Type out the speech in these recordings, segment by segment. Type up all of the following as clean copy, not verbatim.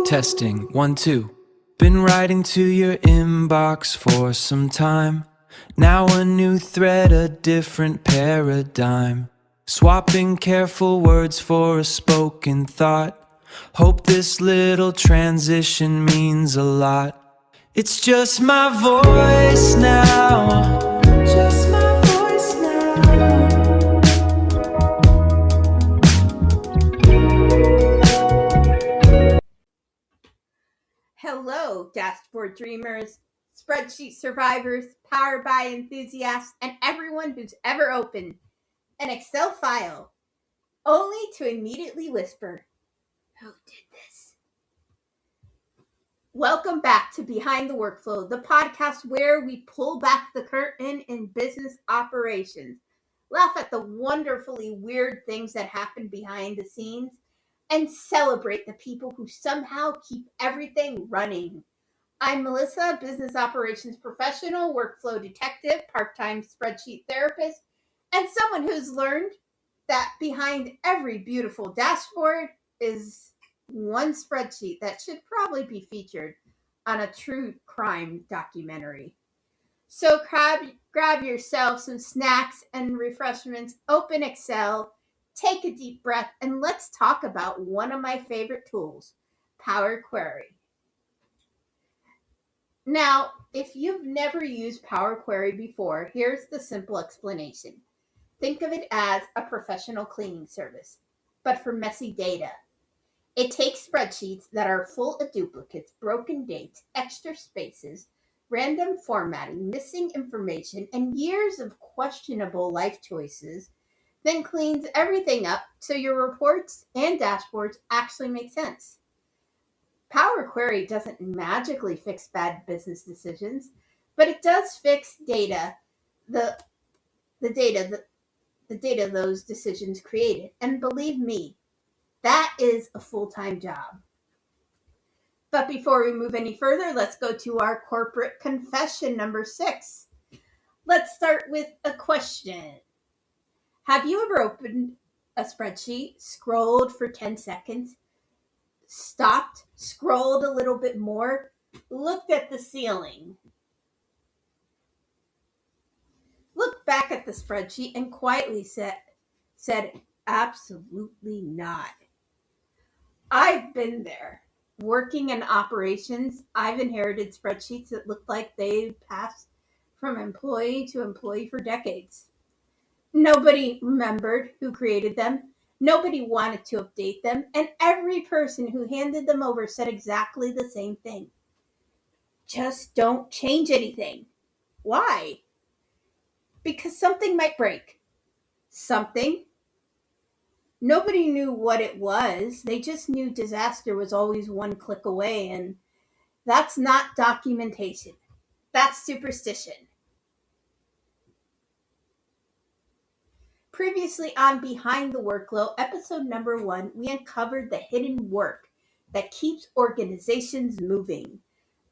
Testing, 1, 2. Been writing to your inbox for some time. Now a new thread, a different paradigm. Swapping careful words for a spoken thought. Hope this little transition means a lot. It's just my voice now. Just my voice now. Hello, dashboard dreamers, spreadsheet survivors, Power BI enthusiasts, and everyone who's ever opened an Excel file only to immediately whisper, "Who did this?" Welcome back to Behind the Workflow, the podcast where we pull back the curtain in business operations, laugh at the wonderfully weird things that happen behind the scenes, and celebrate the people who somehow keep everything running. I'm Melissa, business operations professional, workflow detective, part-time spreadsheet therapist, and someone who's learned that behind every beautiful dashboard is one spreadsheet that should probably be featured on a true crime documentary. So grab yourself some snacks and refreshments, open Excel, take a deep breath, and let's talk about one of my favorite tools, Power Query. Now, if you've never used Power Query before, here's the simple explanation. Think of it as a professional cleaning service, but for messy data. It takes spreadsheets that are full of duplicates, broken dates, extra spaces, random formatting, missing information, and years of questionable life choices, then cleans everything up so your reports and dashboards actually make sense. Power Query doesn't magically fix bad business decisions, but it does fix data, the data those decisions created. And believe me, that is a full-time job. But before we move any further, let's go to our corporate confession number 6. Let's start with a question. Have you ever opened a spreadsheet, scrolled for 10 seconds, stopped, scrolled a little bit more, looked at the ceiling, looked back at the spreadsheet, and quietly said, absolutely not? I've been there. Working in operations, I've inherited spreadsheets that look like they've passed from employee to employee for decades. Nobody remembered who created them. Nobody wanted to update them. And every person who handed them over said exactly the same thing. Just don't change anything. Why? Because something might break. Something. Nobody knew what it was. They just knew disaster was always one click away, and that's not documentation. That's superstition. Previously on Behind the Workflow, episode number 1, we uncovered the hidden work that keeps organizations moving.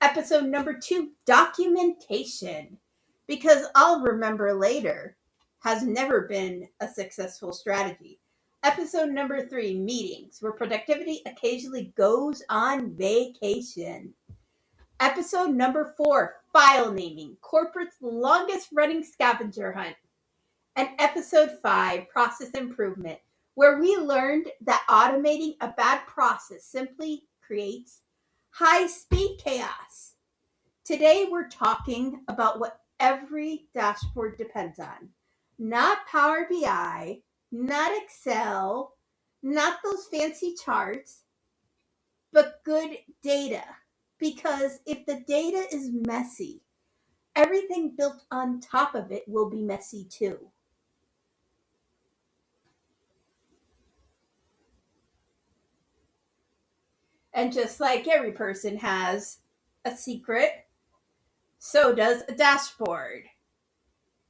Episode number 2, documentation, because I'll remember later, has never been a successful strategy. Episode number 3, meetings, where productivity occasionally goes on vacation. Episode number 4, file naming, corporate's longest running scavenger hunt. And episode 5, process improvement, where we learned that automating a bad process simply creates high-speed chaos. Today we're talking about what every dashboard depends on. Not Power BI, not Excel, not those fancy charts, but good data. Because if the data is messy, everything built on top of it will be messy too. And just like every person has a secret, so does a dashboard.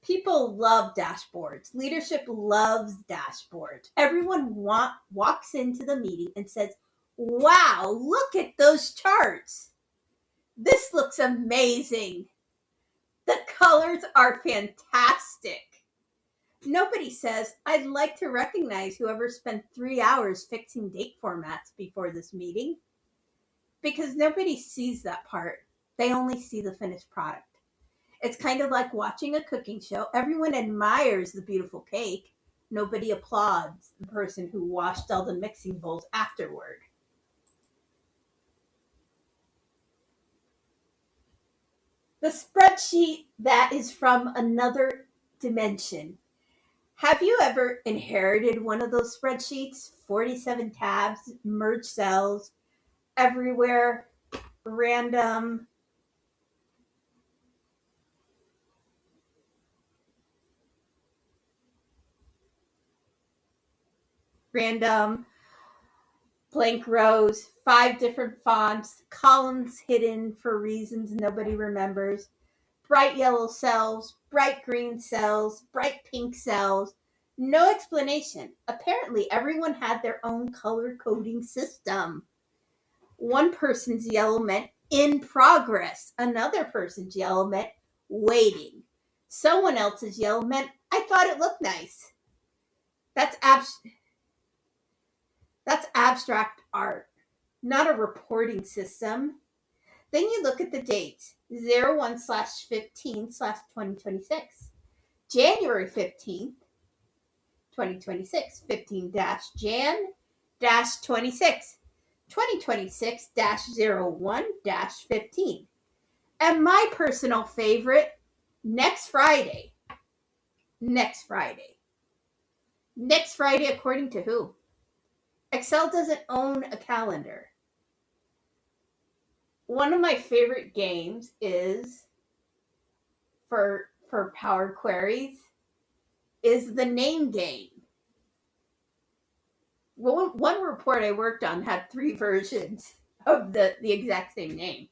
People love dashboards. Leadership loves dashboards. Everyone walks into the meeting and says, wow, look at those charts. This looks amazing. The colors are fantastic. Nobody says, I'd like to recognize whoever spent 3 hours fixing date formats before this meeting. because nobody sees that part. They only see the finished product. It's kind of like watching a cooking show. Everyone admires the beautiful cake. Nobody applauds the person who washed all the mixing bowls afterward. The spreadsheet that is from another dimension. Have you ever inherited one of those spreadsheets? 47 tabs, merged cells, everywhere, random. Random blank rows, 5 different fonts, columns hidden for reasons nobody remembers, bright yellow cells, bright green cells, bright pink cells. No explanation. Apparently, everyone had their own color coding system. One person's yellow meant in progress. Another person's yellow meant waiting. Someone else's yellow meant I thought it looked nice. That's abstract art, not a reporting system. Then you look at the dates 01/15/2026, January 15th, 2026, 15-Jan-26, 2026-01-15. And my personal favorite, next Friday. Next Friday. Next Friday, according to who? Excel doesn't own a calendar. One of my favorite games is for Power Queries is the name game. One report I worked on had 3 versions of the exact same name.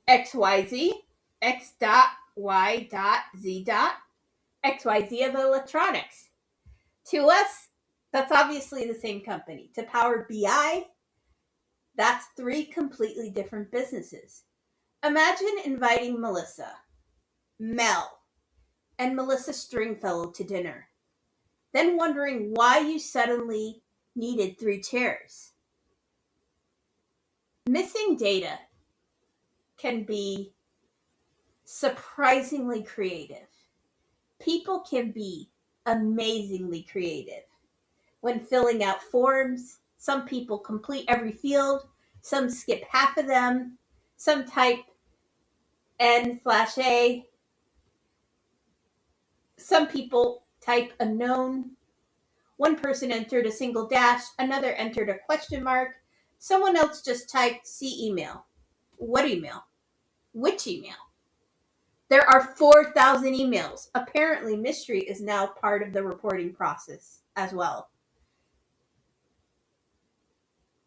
XYZ, X dot, Y dot, Z dot, XYZ of electronics. To us, that's obviously the same company. To Power BI, that's 3 completely different businesses. Imagine inviting Melissa, Mel, and Melissa Stringfellow to dinner, then wondering why you suddenly needed 3 chairs. Missing data can be surprisingly creative. People can be amazingly creative. When filling out forms, some people complete every field, some skip half of them, some type N/A, some people type unknown. One person entered a single dash, another entered a question mark, someone else just typed see email. What email? Which email? There are 4,000 emails. Apparently, mystery is now part of the reporting process as well.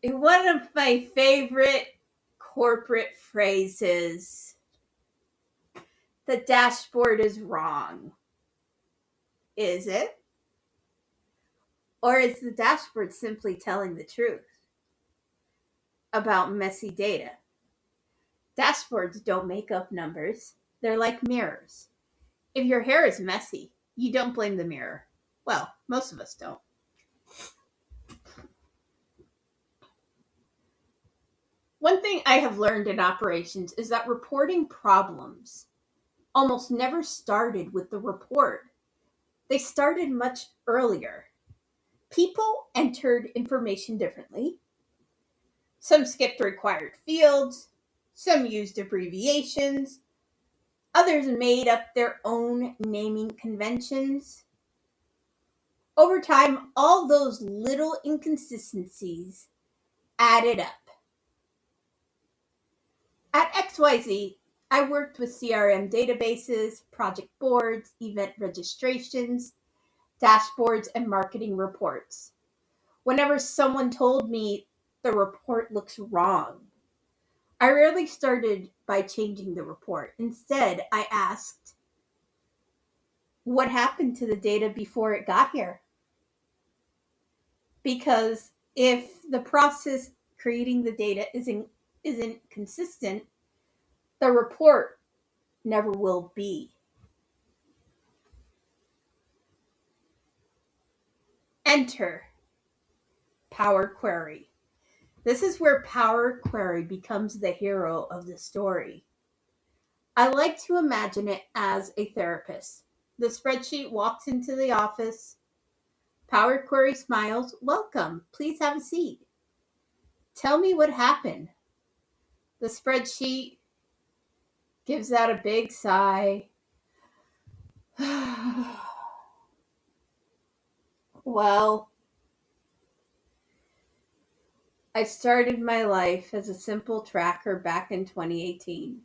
One of my favorite corporate phrases, the dashboard is wrong. Is it? Or is the dashboard simply telling the truth about messy data? Dashboards don't make up numbers. They're like mirrors. If your hair is messy, you don't blame the mirror. Well, most of us don't. One thing I have learned in operations is that reporting problems almost never started with the report. They started much earlier. People entered information differently. Some skipped required fields. Some used abbreviations. Others made up their own naming conventions. Over time, all those little inconsistencies added up. At XYZ, I worked with CRM databases, project boards, event registrations, dashboards, and marketing reports. Whenever someone told me the report looks wrong, I rarely started by changing the report. Instead, I asked, what happened to the data before it got here? Because if the process creating the data isn't consistent, the report never will be. Enter Power Query. This is where Power Query becomes the hero of the story. I like to imagine it as a therapist. The spreadsheet walks into the office. Power Query smiles. Welcome. Please have a seat. Tell me what happened. The spreadsheet gives out a big sigh. Well, I started my life as a simple tracker back in 2018.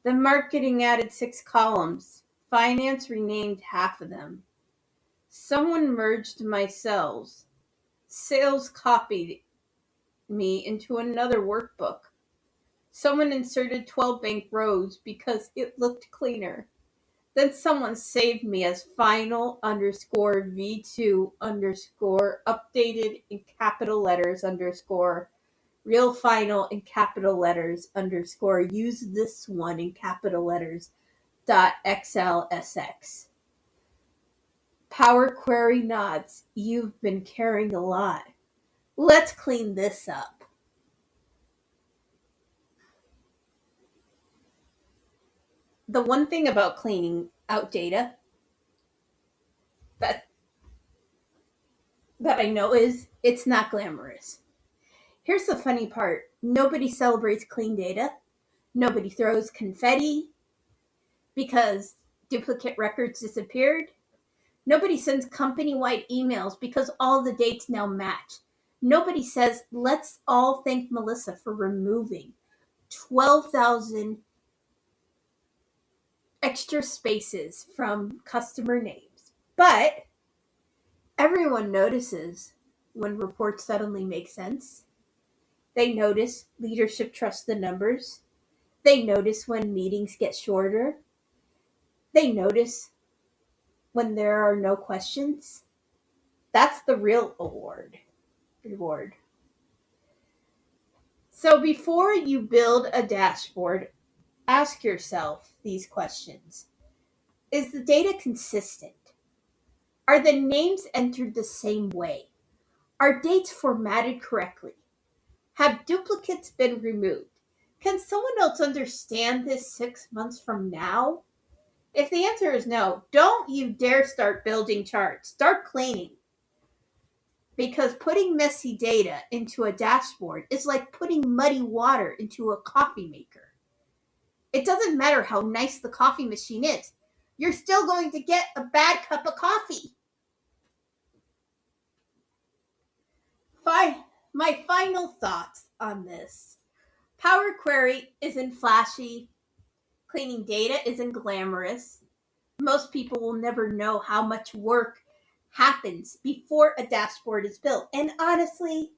The marketing added 6 columns. Finance renamed half of them. Someone merged my cells. Sales copied me into another workbook. Someone inserted 12 bank rows because it looked cleaner. Then someone saved me as final underscore V2 underscore updated in capital letters underscore real final in capital letters underscore use this one in capital letters .xlsx. Power Query nods. You've been carrying a lot. Let's clean this up. The one thing about cleaning out data that I know is it's not glamorous. Here's the funny part. Nobody celebrates clean data. Nobody throws confetti because duplicate records disappeared. Nobody sends company-wide emails because all the dates now match. Nobody says, let's all thank Melissa for removing 12,000 extra spaces from customer names. But everyone notices when reports suddenly make sense. They notice leadership trusts the numbers. They notice when meetings get shorter. They notice when there are no questions. That's the real reward. So before you build a dashboard, ask yourself these questions. Is the data consistent? Are the names entered the same way? Are dates formatted correctly? Have duplicates been removed? Can someone else understand this 6 months from now? If the answer is no, don't you dare start building charts. Start cleaning. Because putting messy data into a dashboard is like putting muddy water into a coffee maker. It doesn't matter how nice the coffee machine is. You're still going to get a bad cup of coffee. My final thoughts on this. Power Query isn't flashy. Cleaning data isn't glamorous. Most people will never know how much work happens before a dashboard is built. And honestly,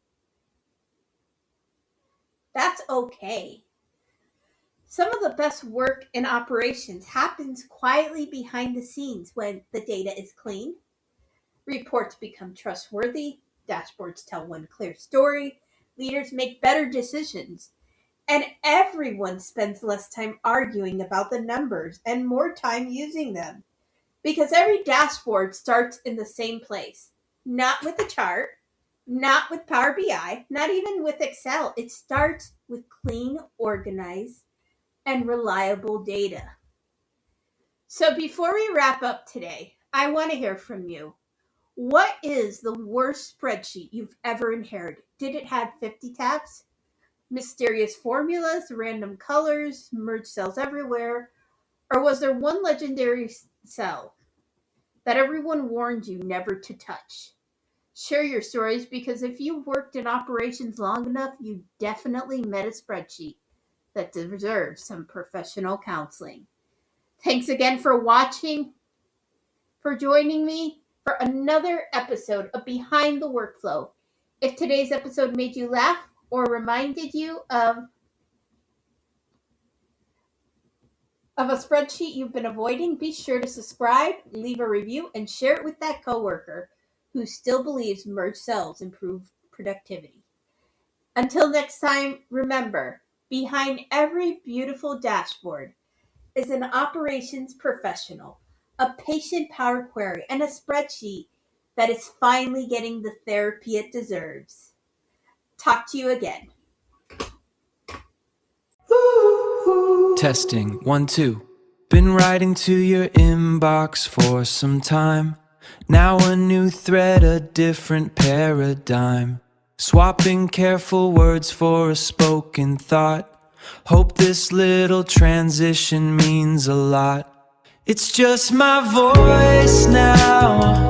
that's okay. Some of the best work in operations happens quietly behind the scenes when the data is clean. Reports become trustworthy. Dashboards tell one clear story. Leaders make better decisions. And everyone spends less time arguing about the numbers and more time using them. Because every dashboard starts in the same place. Not with a chart, not with Power BI, not even with Excel. It starts with clean, organized, and reliable data. So before we wrap up today, I want to hear from you. What is the worst spreadsheet you've ever inherited? Did it have 50 tabs? Mysterious formulas, random colors, merged cells everywhere? Or was there one legendary cell that everyone warned you never to touch? Share your stories, because if you worked in operations long enough, you definitely met a spreadsheet that deserves some professional counseling. Thanks again for watching, for joining me for another episode of Behind the Workflow. If today's episode made you laugh or reminded you of a spreadsheet you've been avoiding, be sure to subscribe, leave a review, and share it with that coworker who still believes merged cells improve productivity. Until next time, remember, behind every beautiful dashboard is an operations professional, a patient Power Query, and a spreadsheet that is finally getting the therapy it deserves. Talk to you again. Testing 1 2. Been writing to your inbox for some time. Now a new thread, a different paradigm. Swapping careful words for a spoken thought. Hope this little transition means a lot. It's just my voice now,